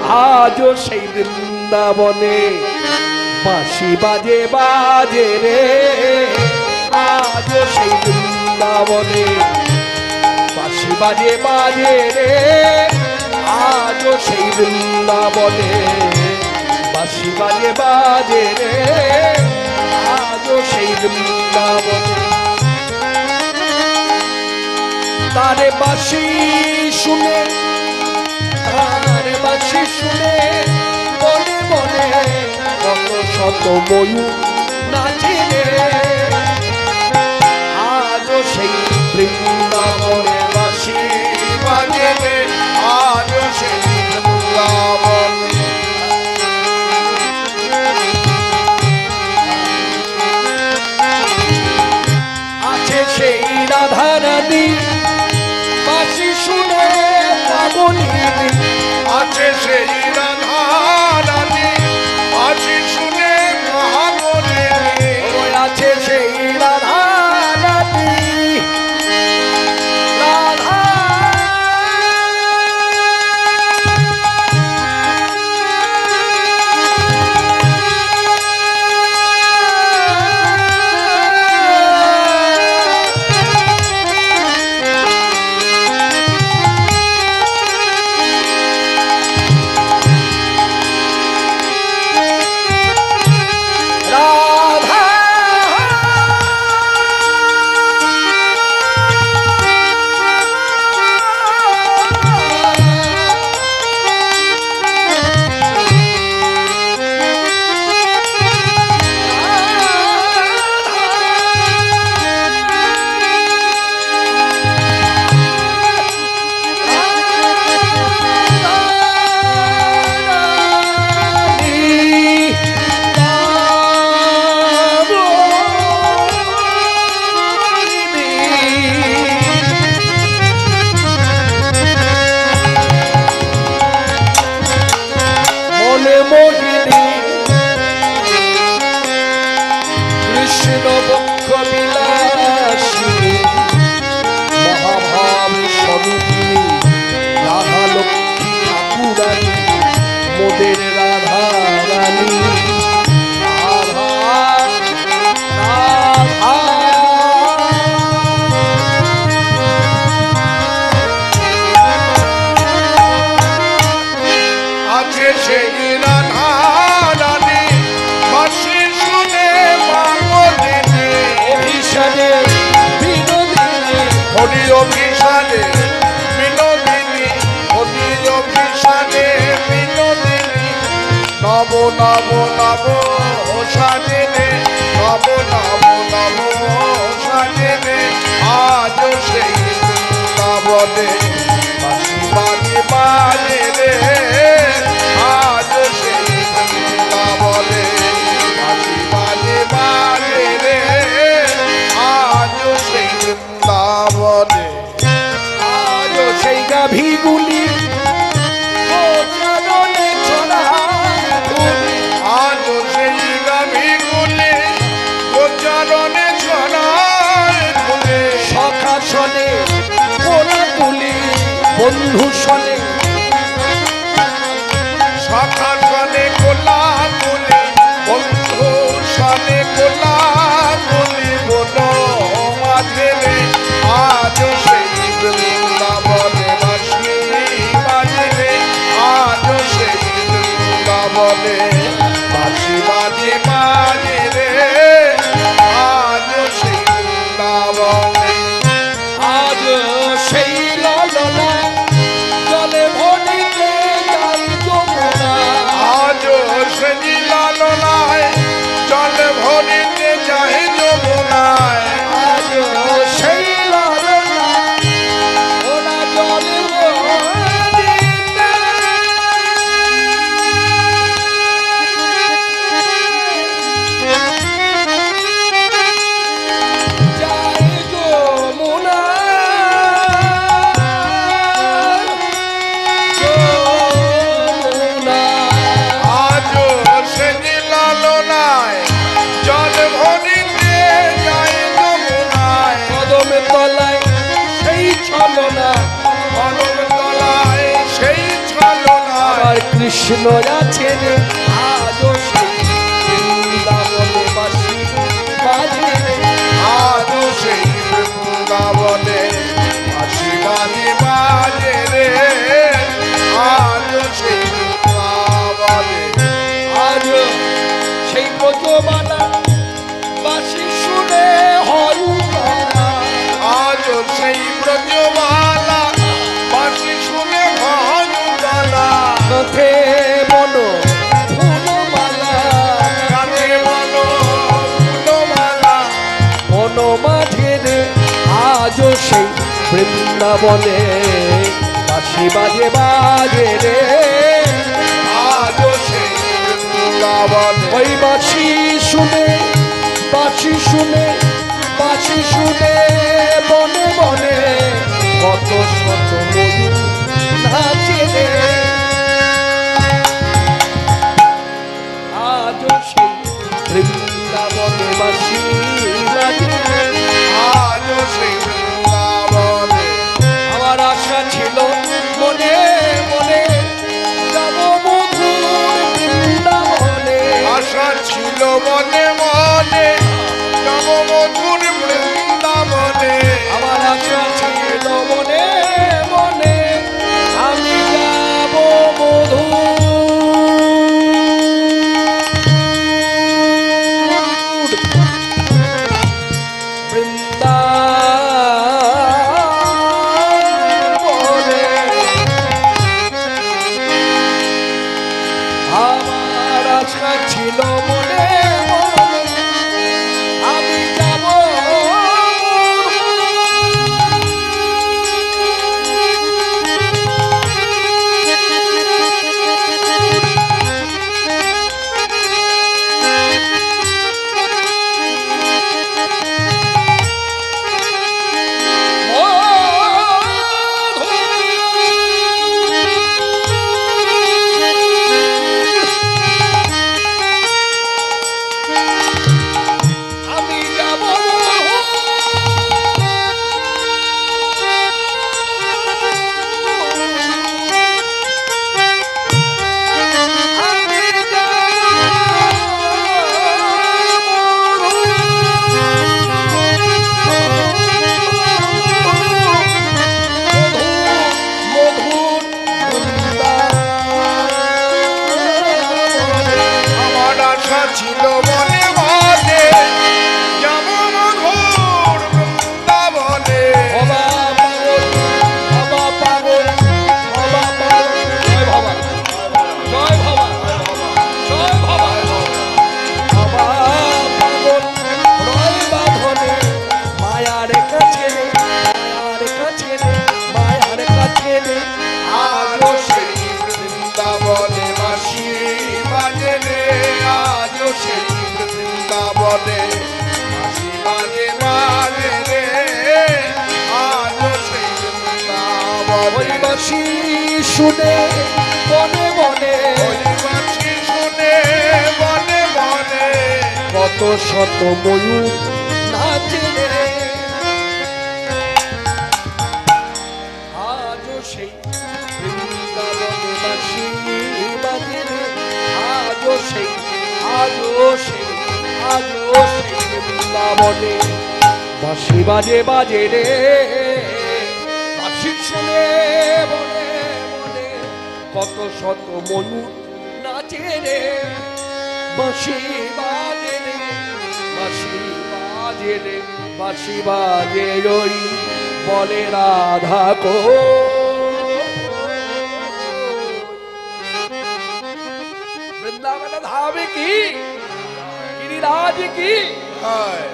আজও সেই বৃন্দাবনে বাঁশি বাজে বাজে রে, আজও সেই বৃন্দাবনে বাঁশি বাজে বাজে রে, আজও সেই বৃন্দাবনে বাঁশি বাজে বাজে রে, আজও সেই বৃন্দাবনে। তারে বাঁশি শুনে, তারে বাঁশি শুনে বনে বনে কত শত ময়ূর নাচিলে, আজও সেই বৃন্দাবনে বাঁশি বাজে রে, আজও সেই বৃন্দাবনে। আছে সেই রাধা রানী বাঁশি শুনে পাগলিনী, আছে সেই রাধা রানী বাঁশি শুনে পাগলিনী, আছে সেই রাধা রানী রাধা মোহিনী কৃষ্ণ বক্ষ বিলাসিনী মহাভাব স্বরূপিণী রাধা লক্ষ্মী ঠাকুরানী মোদের রাধা রানী রাধা রাধা। আছে সেই রাধা রানী বাঁশি শুনে পাগলিনী, অভিশানে বিনোদিনী হরি অভিশানে বিনোদিনী, হরি অভিশানে বিনোদিনী, নব নব নব সাজনে, নব নব নব সাজনে, আজও সেই বৃন্দাবনে বাঁশি বাজে বাজে রে, আজও সেই বৃন্দাবনে বাঁশি বাজে বাজে রে, আজও সেই বৃন্দাবনে। আজও সেই গাভীগুলি চরণে চড়ায় ধুলি, আজও সেই গাভীগুলি গোচরণে ছড়ায় ধুলি, সখা শনে কোলা তুলি বন্ধু শনে, সখা শনে কোলা তুলি বন্ধু শনে কোলা তুলি, বলো মাঝে রে, আজও সেই বৃন্দাবনে বাঁশি বাজে রে, আজও সেই বৃন্দাবনে বাঁশি বাজে বাজে রে, আজও সেই বৃন্দাবনে। আজ সেই লালনা জলে ভরিতে যাই যমুনা, আজও সেই লালনায় জল ভরিতে যাই যমুনায়, আজ সেই লালনা ওরা জলে ভরিতে যাই যমুনা, যমুনা। আজও সেই লালনায় জল ভরিতে যাই যমুনায়, কদমে তলায় সেই ছলনা কদম তলায় সেই ছলনায়, আমার কৃষ্ণ আছে রে আজও সেই বৃন্দাবনে বাঁশি বাজে রে আজও সেই বৃন্দাবনে বাঁশি বাজে বাজে রে আজও সেই বৃন্দাবনে আজও সেই ব্রজমালা বাঁশি শুনে হয় উদ্ধার। আজও সেই ব্রজমালা বাঁশি শুনে ভজুদালা কাঁধে বলো ফুলমালা কানে বলো ফুলমালা মন মাঝে রে আজও সেই বৃন্দাবনে বাঁশি বাজে বাজে রে আজও সেই বৃন্দাবনে ওই বাঁশি শুনে বাঁশি শুনে বাঁশি শুনে বনে বনে কত শত ময়ূর নাচে রে আজও সেই বৃন্দাবনে বাঁশি বাজে রে। আজও সেই বৃন্দাবনে আমার আশা ছিল মনে মনে যাব মধুর বৃন্দাবনে আশা ছিল মনে মনে যাব মধুর বৃন্দাবনে আমার আশা ছিল মনে মনে আমি যাব মধুর বৃন্দাবনে আমার আশা ছিল মনে মনে আমি যাব আমি যাব আমি মধুর আমার আশা ছিল মনে মনে যাব মধুর বৃন্দাবনে বাবা পাগল বাবা পাগল বাবা পাগল জয় বাবা জয় বাবা জয় বাবা বাবা পাগল রয় বাঁধনে মায়ার কাছে রে মায়ার কাছে রে মায়ার কাছে রে আজও সেই বৃন্দাবনে বাঁশি বাজে রে আজও সেই বৃন্দাবনে বাঁশি বাজে বাজে রে আজও সেই বৃন্দাবনে ওই বাঁশি শুনে বনে বনে ওই বাঁশি শুনে বনে বনে কত শত ময়ূর নাচে রে আজও সেই বৃন্দাবনে বাঁশি বাজে রে আজও সেই আজও সেই আজও সেই বৃন্দাবনে বাঁশি বাজে বাজে রে বাঁশি শুনে বনে বনে কত শত ময়ূর নাচে রে বাঁশি বাজে রে বাঁশি বাজে রে বাঁশি বাজে রই বলে রাধা কো বৃন্দাবন ধামে কি গিরিরাজ কি হয়